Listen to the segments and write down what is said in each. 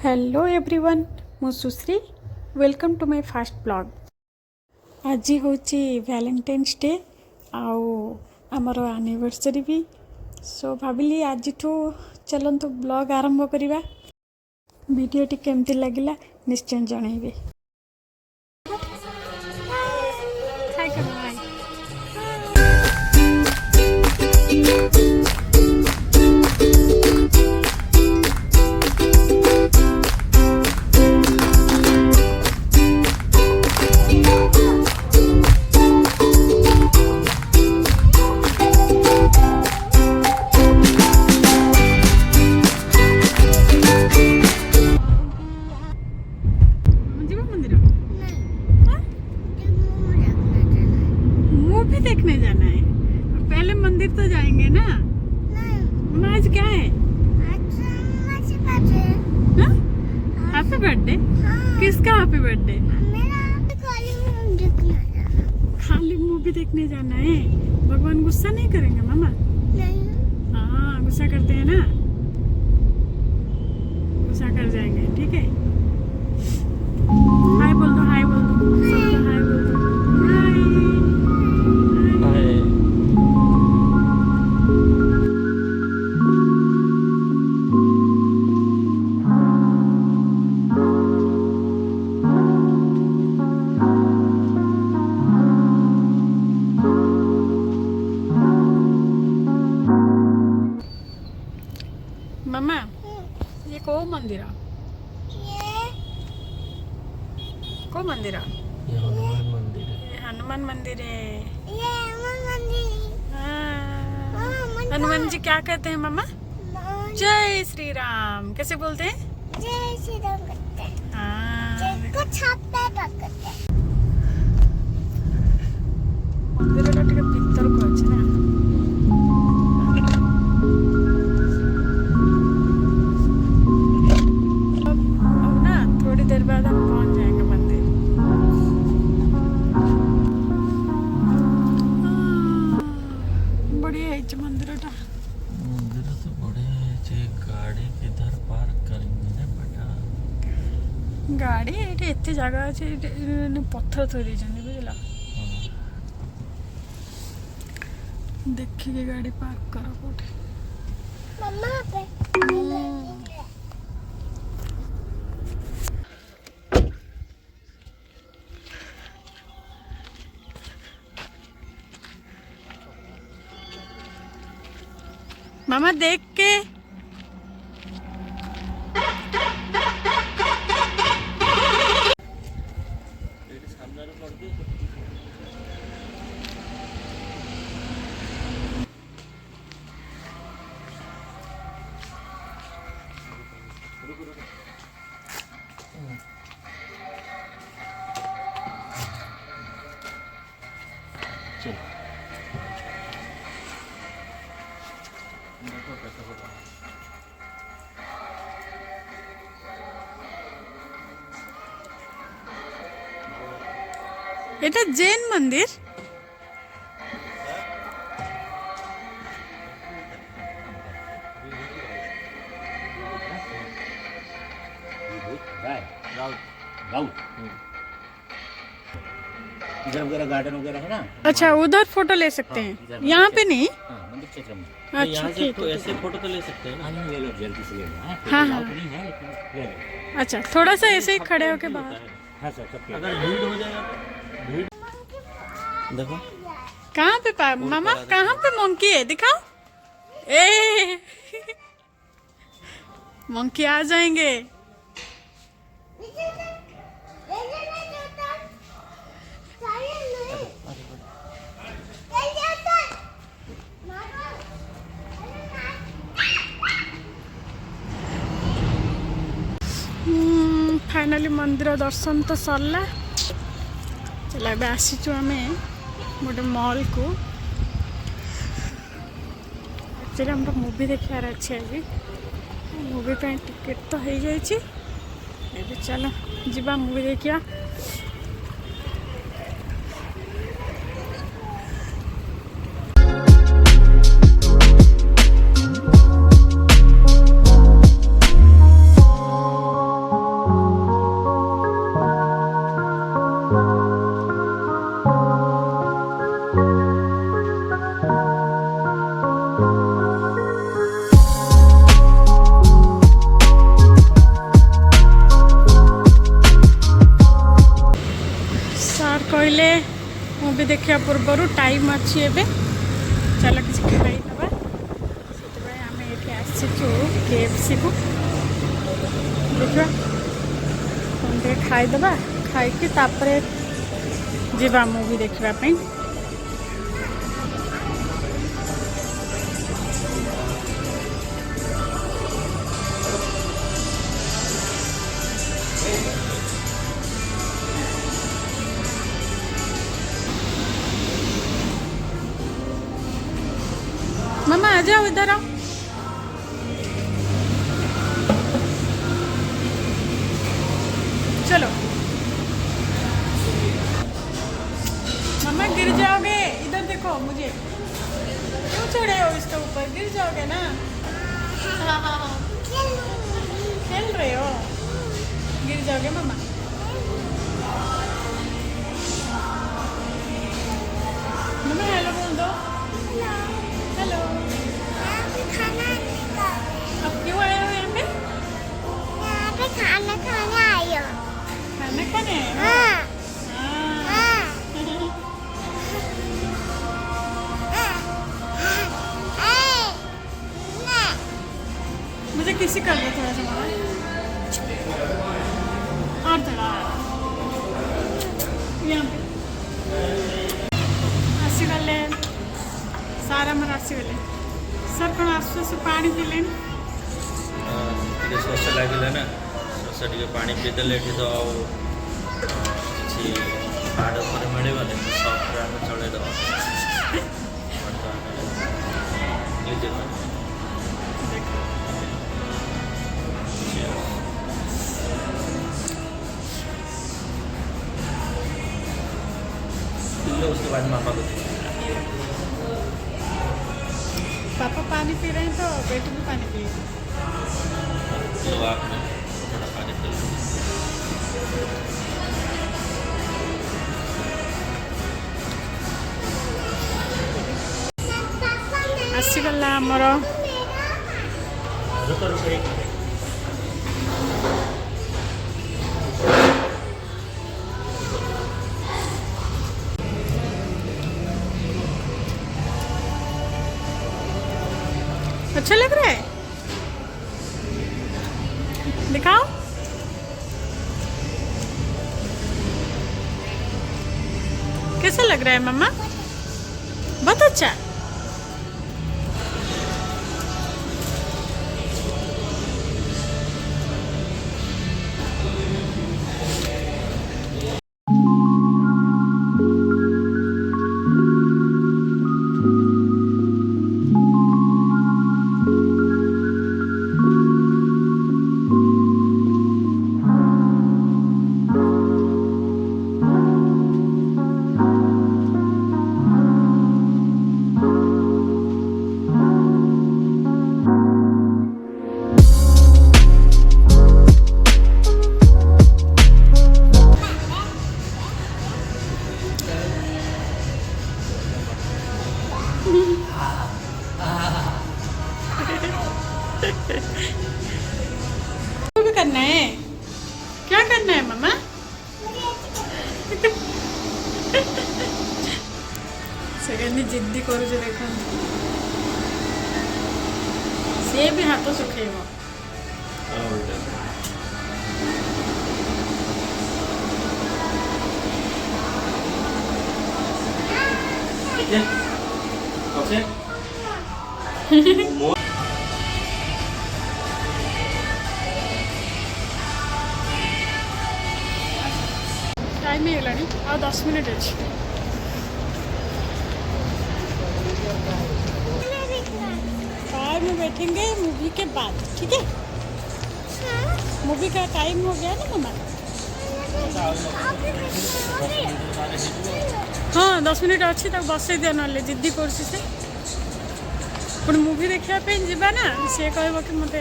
Hello everyone मु Sushree welcome to my fast blog. आज हूँ वैलेंटाइन्स डे आउ आमर एनिवर्सरी भी सो भाविली आज चलतु ब्लॉग आरंभ करवा। वीडियोटी केमती लगिला निश्चय जनइबे। देखने जाना है। पहले मंदिर तो जाएंगे ना। नहीं। आज क्या है? Happy birthday. किसका हैप्पी बर्थडे? खाली मूवी देखने जाना है। भगवान गुस्सा नहीं करेंगे मामा? नहीं। हाँ गुस्सा करते हैं ना, गुस्सा कर जाएंगे। ठीक है, हाय बोल दो, हाय बोल दो, सबको हाय बोल दो। मामा ये को मंदिर को मंदिर? ये हनुमान मंदिर है। ये हनुमान मंदिर है। ये हनुमान मंदिर। हाँ। हनुमान जी क्या कहते हैं मामा? जय श्री राम कैसे बोलते हैं? जय श्री राम कहते हैं। हाँ जिसको छापता कहते हैं। मंदिर टा टिके भीतर को अछि ना। अब ना थोड़ी देर बाद हम पहुंच जाएंगे मंदिर। बढ़िया है मंदिर टा। मंदिर तो बढ़िया है। जे गाड़ी किधर पार्क करेंगे ना बेटा? गाड़ी एठी एते जगह अछि, पत्थर थोई देछन बुझला। देखिए गाड़ी पार्क करो कोठी। मम्मा पे मामा देख के এটা জৈন মন্দির। इधर वगैरह गार्डन वगैरह है ना। अच्छा उधर फोटो ले सकते हैं, यहाँ पे नहीं? मंदिर क्षेत्र में। अच्छा यहाँ से ठीक तो है। ऐसे फोटो तो ले सकते हैं ना। ले लो जल्दी से ले लो। हाँ हाँ नहीं है लेकिन ले लो। अच्छा थोड़ा सा ऐसे ही खड़े होके बाहर। हाँ सर सब अगर भीड़ हो जाएगा तो भीड़ देखो कहाँ पे मामा कहाँ पे मंकी है दिखाओ। ए मंकी आ जाएंगे। फाइनाली मंदिर दर्शन तो सरला। चल ए आसीचु आम गोटे मॉल को। एक्चुअली हम मूवी देखार अच्छे आज मूवी पे टिकेट तो हो जाए। चलो जीवा मूवी देखिया। देखा पूर्वर टाइम अच्छी एवं चल किसी खाईदबा से आम ये आसीचु KFC को देखा कौन खाईदबा खाई तापर जीवा मूवी देखापी मम्मा आ जाओ इधर आओ चलो मम्मा गिर जाओगे इधर देखो मुझे क्यों चढ़े हो इसके ऊपर गिर जाओगे ना हाँ हाँ हाँ खेल रहे हो गिर जाओगे मम्मा मम्मा हेलो बोल दो हेलो खाना अब क्यों आए हो यहाँ पे यहाँ पे खाना खाने आई हो खाना खाने आए हो? हाँ हाँ। मुझे किसी कर दो थोड़ा सा मामा और थोड़ा यहाँ पे आसीगले सारा मर आसीगले सर कौन आसु से पानी पीले शोष लगे ना शोष टे पा पीदेले तो किसी हार्ड उपर मिलने सफ्ट आम चलईद उसके बाद मापा को पापा पानी पी रहे हैं तो बेटी भी पानी पी लो आपने थोड़ा पानी पी आसीगला आमर अच्छा लग रहा है दिखाओ कैसा लग रहा है मम्मा बहुत अच्छा भी करना है क्या करना है मम्मा सेकेंड जिद्दी कर देख से भी हाथ सुखेब टाइम ही गलानी आ 10 मिनट अच्छी कार में बैठेंगे मूवी के बाद ठीक है मूवी का टाइम हो गया ना मम्मा हाँ 10 मिनट अच्छी तक बसई दिया ना जिद्दी कर पुणी मुवी देखापी जीवा ना सी कह कि मत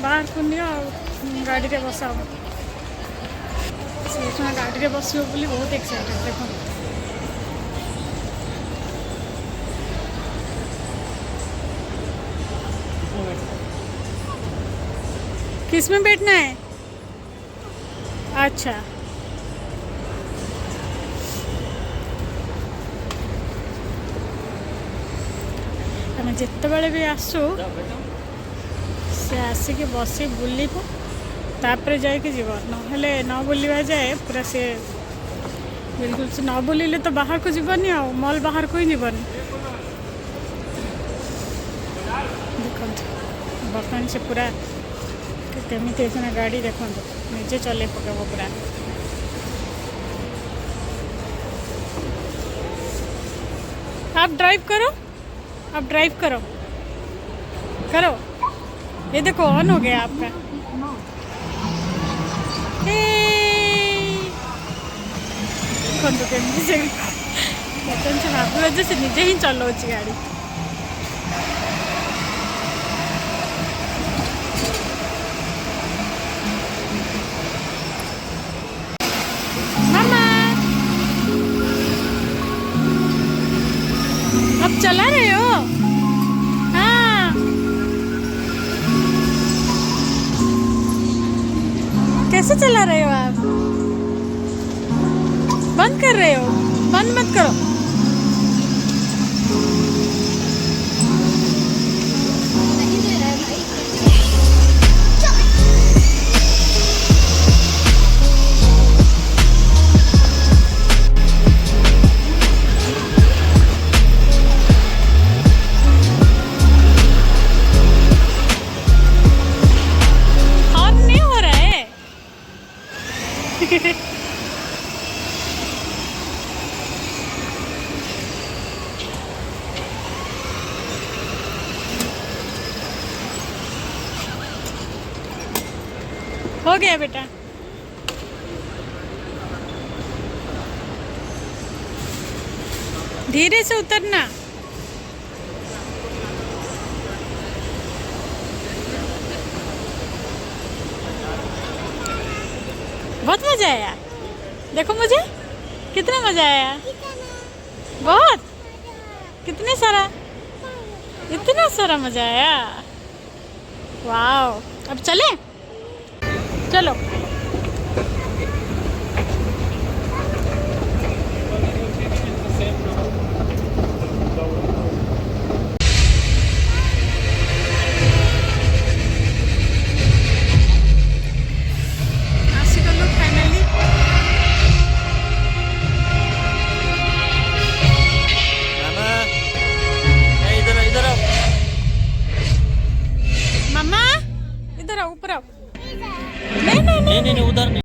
बाहर को नि गाड़ी में बसाओ से गाड़ी में बस बहुत एक्साइटेड देख किस में बैठना है अच्छा ଆମେ ଯେତେବେଳେ ବି ଆସୁ ସେ ଆସିକି ବସି ବୁଲିବ ତାପରେ ଯାଇକି ଯିବ, ନହେଲେ ନ ବୁଲିବା ଯାଏ ପୁରା ସେ ବିଲକୁଲ ସେ ନ ବୁଲିଲେ ତ ବାହାରକୁ ଯିବନି, ଆଉ ମଲ୍ ବାହାରକୁ ହିଁ ଯିବନି। ଦେଖନ୍ତୁ ବର୍ତ୍ତମାନ ସେ ପୁରା କେମିତି ହେଇଛି ନା ଗାଡ଼ି, ଦେଖନ୍ତୁ ନିଜେ ଚଲେଇ ପକାଇବ ପୁରା। आप ड्राइव करो, आप ड्राइव करो, करो। ये देखो ऑन हो गया आपका। देखो केमती से भाव जे से निजे ही चलाऊँ गाड़ी। मामा आप चला रहे हो? हाँ कैसे चला रहे हो आप? बंद कर रहे हो? बंद मत करो। और नहीं हो रहा है। हो गया बेटा। धीरे से उतरना। बहुत मजा आया। देखो मुझे कितना मजा आया। बहुत, कितने सारा, इतना सारा मजा आया। वाओ, अब चले, चलो। ଆସିଗଲୁ ଫାଇନାଲି। इधर इधर आओ। मामा इधर आओ, ऊपर आओ। नहीं नहीं नहीं, नहीं उधर नहीं।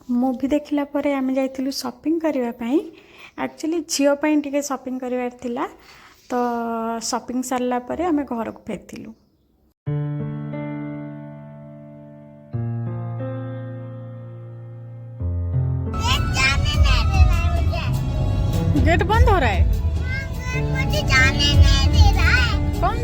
मुवी देखला परे आमे जाइथिलु शॉपिंग करबा पई। एक्चुअली झियो पई टिके शॉपिंग करबार थिला, तो शॉपिंग सरला परे आमे घर को फेरथिलु। जाने नहीं दे रहा है मुझे। गेट बंद हो रहा है। मुझे जाने नहीं दे रहा है। कौन